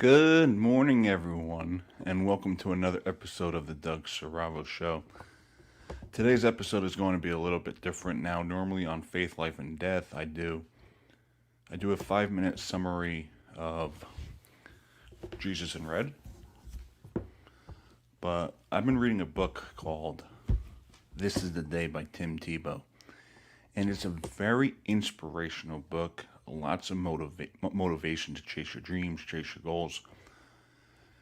Good morning, everyone, and welcome to another episode of the Doug Serravo Show. Today's episode is going to be a little bit different. Now, normally on Faith, Life, and Death, I do a 5-minute summary of Jesus in Red, but I've been reading a book called This Is the Day by Tim Tebows, and it's a very inspirational book. Lots of motivation to chase your dreams, chase your goals,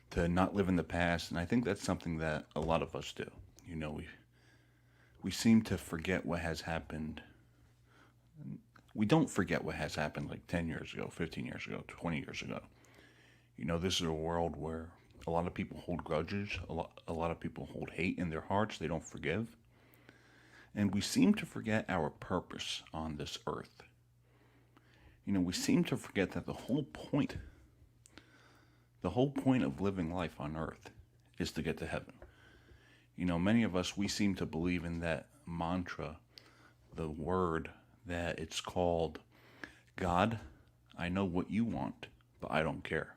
to not live in the past. And I think that's something that a lot of us do. You know, we seem to forget what has happened. We don't forget what has happened like 10 years ago, 15 years ago, 20 years ago. You know, this is a world where a lot of people hold grudges, a lot of people hold hate in their hearts, they don't forgive. And we seem to forget our purpose on this earth. You know, we seem to forget that the whole point of living life on earth is to get to heaven. You know, many of us, we seem to believe in that mantra, the word that it's called, God, I know what you want, but I don't care.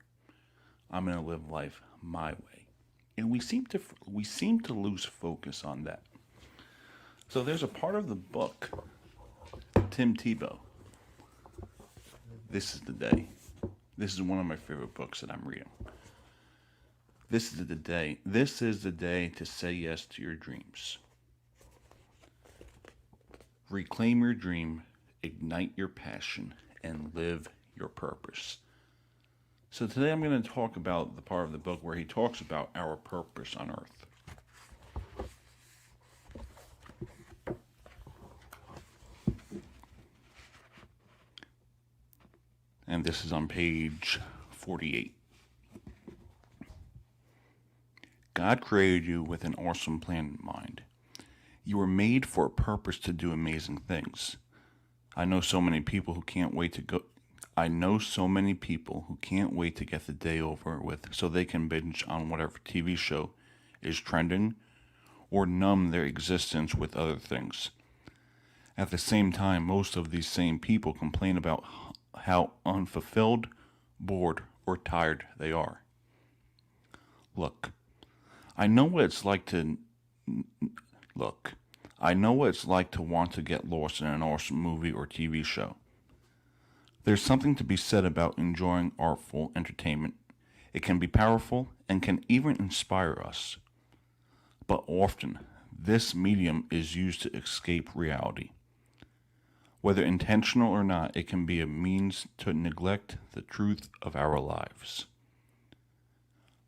I'm going to live life my way. And we seem to lose focus on that. So there's a part of the book, Tim Tebows, This is the Day. This is one of my favorite books that I'm reading. This is the day. This is the day to say yes to your dreams. Reclaim your dream, ignite your passion, and live your purpose. So today I'm going to talk about the part of the book where he talks about our purpose on earth. And this is on page 48. God created you with an awesome plan in mind. You were made for a purpose to do amazing things. I know so many people who can't wait to get the day over with so they can binge on whatever TV show is trending or numb their existence with other things. At the same time, most of these same people complain about how unfulfilled, bored, or tired they are. Look, I know what it's like to want to get lost in an awesome movie or TV show. There's something to be said about enjoying artful entertainment. It can be powerful and can even inspire us. But often, this medium is used to escape reality. Whether intentional or not, it can be a means to neglect the truth of our lives.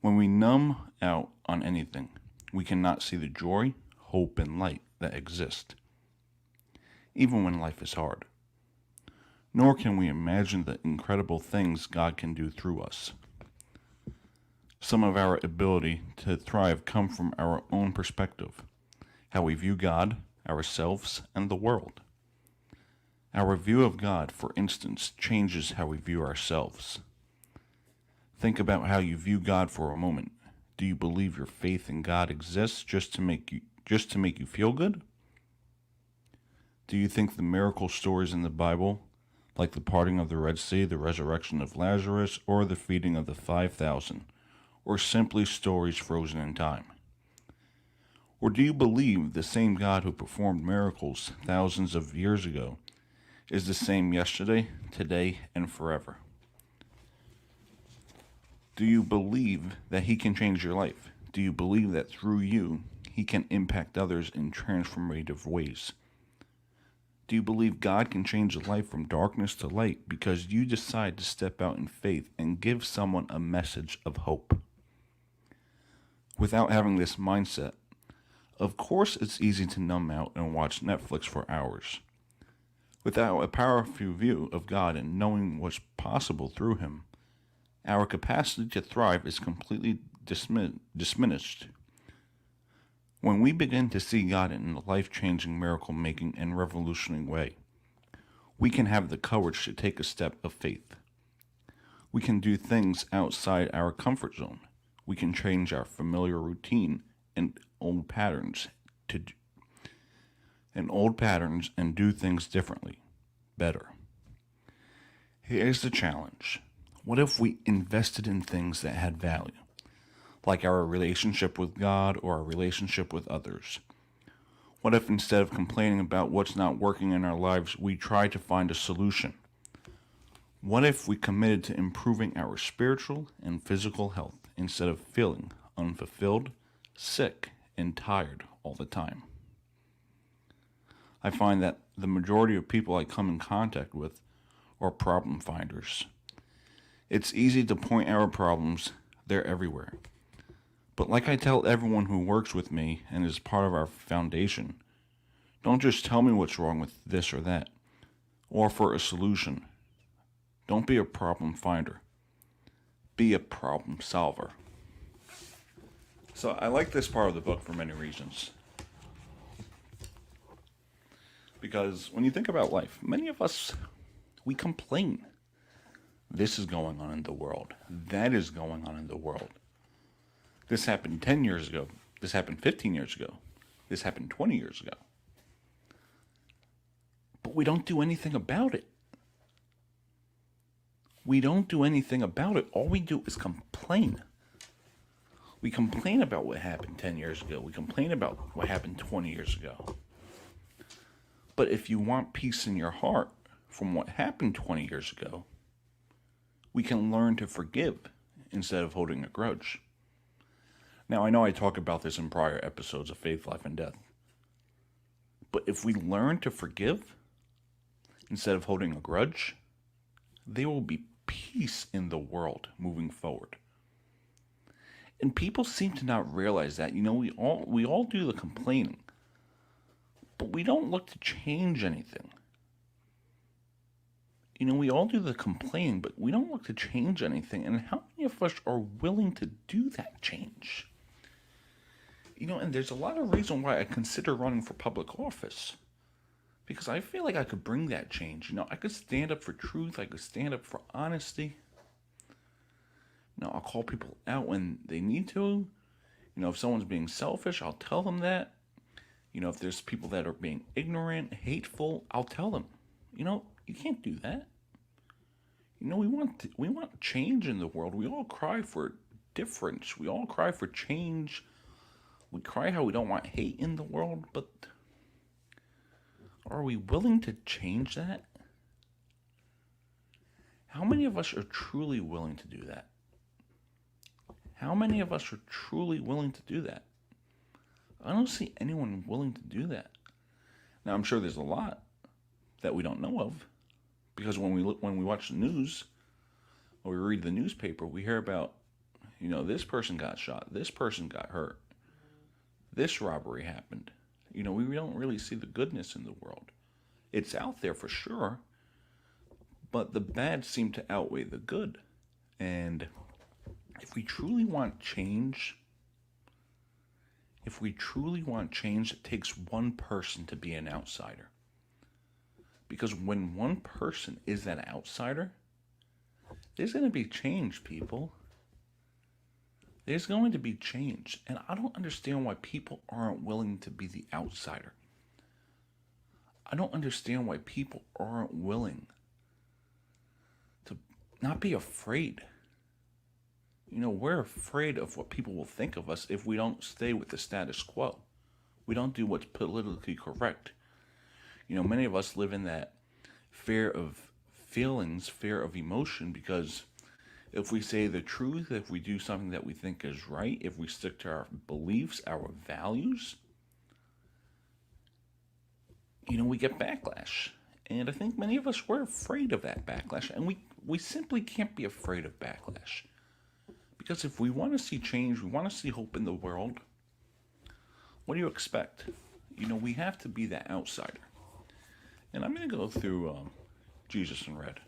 When we numb out on anything, we cannot see the joy, hope, and light that exist, even when life is hard. Nor can we imagine the incredible things God can do through us. Some of our ability to thrive come from our own perspective, how we view God, ourselves, and the world. Our view of God, for instance, changes how we view ourselves. Think about how you view God for a moment. Do you believe your faith in God exists just to make you feel good? Do you think the miracle stories in the Bible, like the parting of the Red Sea, the resurrection of Lazarus, or the feeding of the 5,000, or simply stories frozen in time? Or do you believe the same God who performed miracles thousands of years ago is the same yesterday, today, and forever? Do you believe that he can change your life? Do you believe that through you, he can impact others in transformative ways? Do you believe God can change a life from darkness to light because you decide to step out in faith and give someone a message of hope? Without having this mindset, of course it's easy to numb out and watch Netflix for hours. Without a powerful view of God and knowing what's possible through him, our capacity to thrive is completely diminished. When we begin to see God in a life-changing, miracle-making, and revolutionary way, we can have the courage to take a step of faith. We can do things outside our comfort zone. We can change our familiar routine and old patterns and do things differently, better. Here's the challenge. What if we invested in things that had value, like our relationship with God or our relationship with others? What if instead of complaining about what's not working in our lives, we try to find a solution? What if we committed to improving our spiritual and physical health instead of feeling unfulfilled, sick, and tired all the time? I find that the majority of people I come in contact with are problem finders. It's easy to point our problems, they're everywhere. But like I tell everyone who works with me and is part of our foundation, don't just tell me what's wrong with this or that. Offer a solution. Don't be a problem finder. Be a problem solver. So I like this part of the book for many reasons. Because when you think about life, many of us, we complain. This is going on in the world. That is going on in the world. This happened 10 years ago. This happened 15 years ago. This happened 20 years ago. But we don't do anything about it. We don't do anything about it. All we do is complain. We complain about what happened 10 years ago. We complain about what happened 20 years ago. But if you want peace in your heart from what happened 20 years ago, we can learn to forgive instead of holding a grudge. Now, I know I talk about this in prior episodes of Faith, Life, and Death. But if we learn to forgive instead of holding a grudge, there will be peace in the world moving forward. And people seem to not realize that. We all do the complaining, but we don't look to change anything. We all do the complaining, but we don't look to change anything. And how many of us are willing to do that change? And there's a lot of reason why I consider running for public office. Because I feel like I could bring that change. I could stand up for truth. I could stand up for honesty. I'll call people out when they need to. If someone's being selfish, I'll tell them that. If there's people that are being ignorant, hateful, I'll tell them. You can't do that. We want change in the world. We all cry for difference. We all cry for change. We cry how we don't want hate in the world, but are we willing to change that? How many of us are truly willing to do that? How many of us are truly willing to do that? I don't see anyone willing to do that. Now, I'm sure there's a lot that we don't know of, because when we watch the news or we read the newspaper, we hear about, this person got shot, this person got hurt, this robbery happened. We don't really see the goodness in the world. It's out there for sure, but the bad seem to outweigh the good. And if we truly want change, it takes one person to be an outsider. Because when one person is that outsider, there's going to be change, people. There's going to be change. And I don't understand why people aren't willing to be the outsider. I don't understand why people aren't willing to not be afraid. We're afraid of what people will think of us if we don't stay with the status quo. We don't do what's politically correct. Many of us live in that fear of feelings, fear of emotion, because if we say the truth, if we do something that we think is right, if we stick to our beliefs, our values, we get backlash. And I think many of us, we're afraid of that backlash. And we simply can't be afraid of backlash. Because if we want to see change, we want to see hope in the world, what do you expect? We have to be that outsider. And I'm going to go through Jesus in Red.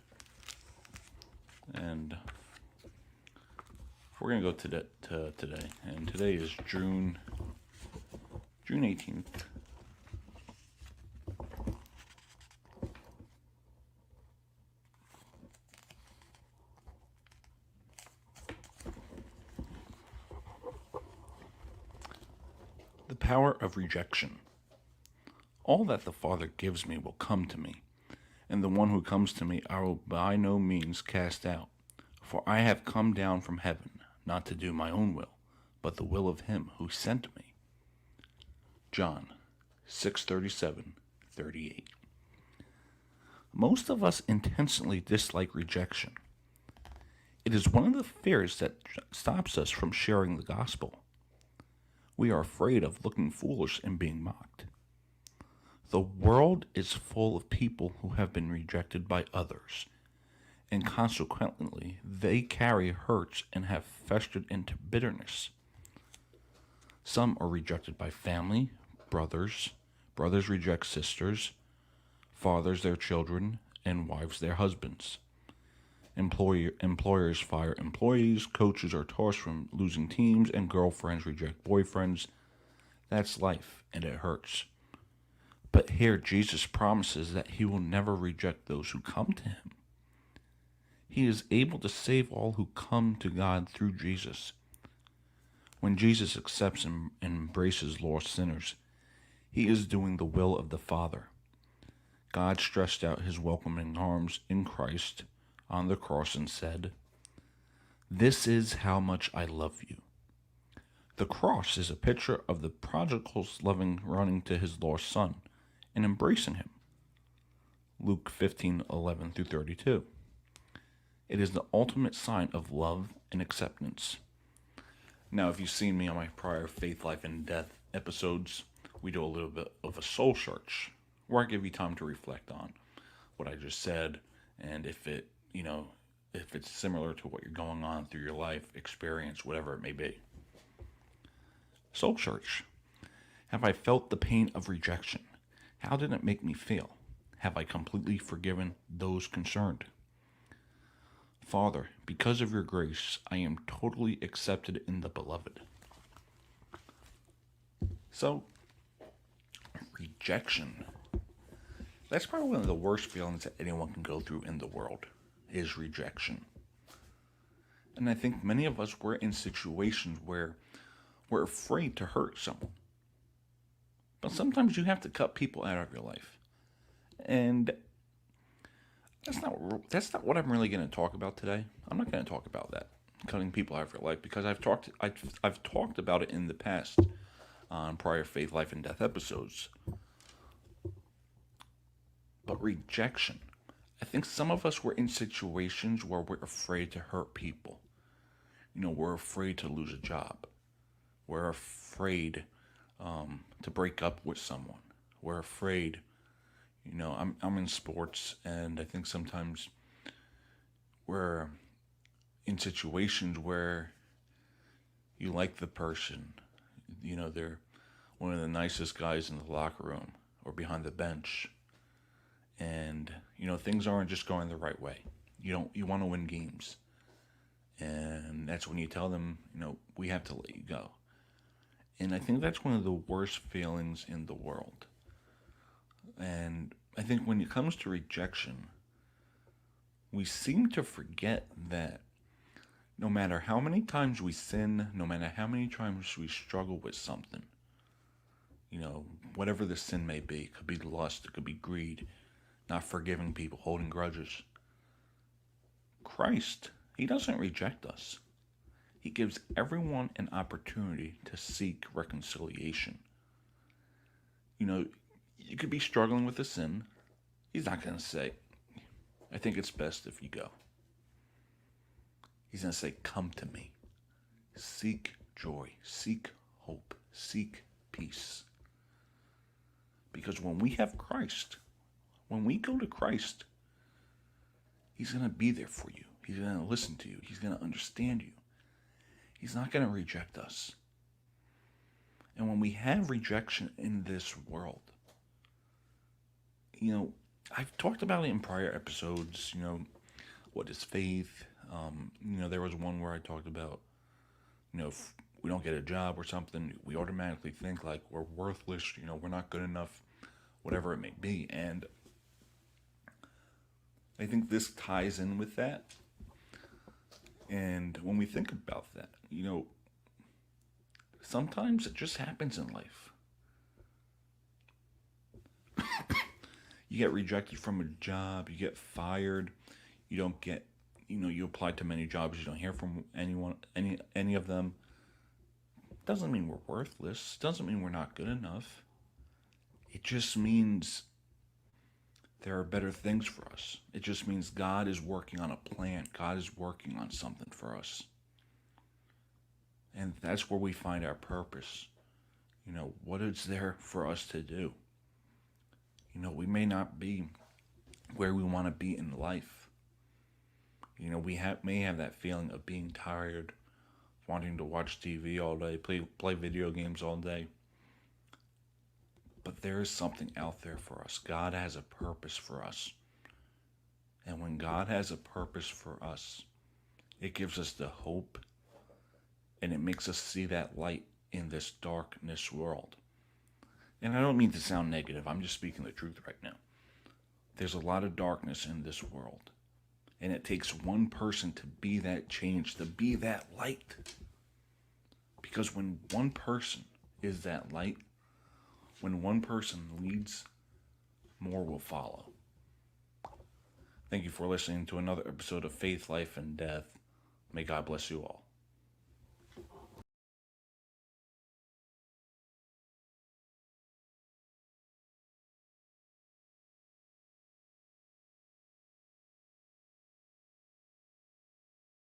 And we're going to go to today. And today is June 18th. The power of rejection. All that the Father gives me will come to me, and the one who comes to me I will by no means cast out. For I have come down from heaven, not to do my own will, but the will of him who sent me. John 6:37-38. Most of us intentionally dislike rejection. It is one of the fears that stops us from sharing the gospel. We are afraid of looking foolish and being mocked. The world is full of people who have been rejected by others, and consequently, they carry hurts and have festered into bitterness. Some are rejected by family, brothers reject sisters, fathers their children, and wives their husbands. Employers fire employees, coaches are tossed from losing teams, and girlfriends reject boyfriends. That's life, and it hurts. But here, Jesus promises that he will never reject those who come to him. He is able to save all who come to God through Jesus. When Jesus accepts and embraces lost sinners, he is doing the will of the Father. God stretched out his welcoming arms in Christ on the cross and said, "This is how much I love you." The cross is a picture of the prodigal's running to his lost son and embracing him. Luke 15:11-32. It is the ultimate sign of love and acceptance. Now, if you've seen me on my prior Faith, Life, and Death episodes, we do a little bit of a soul search, where I give you time to reflect on what I just said, and if it's similar to what you're going on through your life, experience, whatever it may be. Soul search. Have I felt the pain of rejection? How did it make me feel? Have I completely forgiven those concerned? Father, because of your grace, I am totally accepted in the beloved. So, rejection. That's probably one of the worst feelings that anyone can go through in the world, is rejection. And I think many of us were in situations where we're afraid to hurt someone. But sometimes you have to cut people out of your life. And that's not what I'm really going to talk about today. I'm not going to talk about that, cutting people out of your life, because I've talked about it in the past on prior Faith, Life, and Death episodes. But rejection. I think some of us were in situations where we're afraid to hurt people. We're afraid to lose a job. We're afraid to break up with someone. We're afraid. I'm in sports, and I think sometimes we're in situations where you like the person. They're one of the nicest guys in the locker room or behind the bench. And, things aren't just going the right way. You want to win games. And that's when you tell them, we have to let you go. And I think that's one of the worst feelings in the world. And I think when it comes to rejection, we seem to forget that no matter how many times we sin, no matter how many times we struggle with something, whatever the sin may be, it could be lust, it could be greed, not forgiving people, holding grudges. Christ, he doesn't reject us. He gives everyone an opportunity to seek reconciliation. You could be struggling with a sin. He's not going to say, I think it's best if you go. He's going to say, come to me. Seek joy. Seek hope. Seek peace. Because when we have Christ, when we go to Christ, he's going to be there for you. He's going to listen to you. He's going to understand you. He's not going to reject us. And when we have rejection in this world, I've talked about it in prior episodes, what is faith? There was one where I talked about, if we don't get a job or something, we automatically think like we're worthless, we're not good enough, whatever it may be. And I think this ties in with that. And when we think about that, sometimes it just happens in life. You get rejected from a job, you get fired, you don't get, you apply to many jobs, you don't hear from anyone, any of them. Doesn't mean we're worthless. Doesn't mean we're not good enough. It just means there are better things for us. It just means God is working on a plan. God is working on something for us. And that's where we find our purpose. What is there for us to do? We may not be where we want to be in life. We may have that feeling of being tired, wanting to watch TV all day, play video games all day. But there is something out there for us. God has a purpose for us. And when God has a purpose for us, it gives us the hope, and it makes us see that light in this darkness world. And I don't mean to sound negative. I'm just speaking the truth right now. There's a lot of darkness in this world. And it takes one person to be that change, to be that light. Because when one person is that light, when one person leads, more will follow. Thank you for listening to another episode of Faith, Life, and Death. May God bless you all.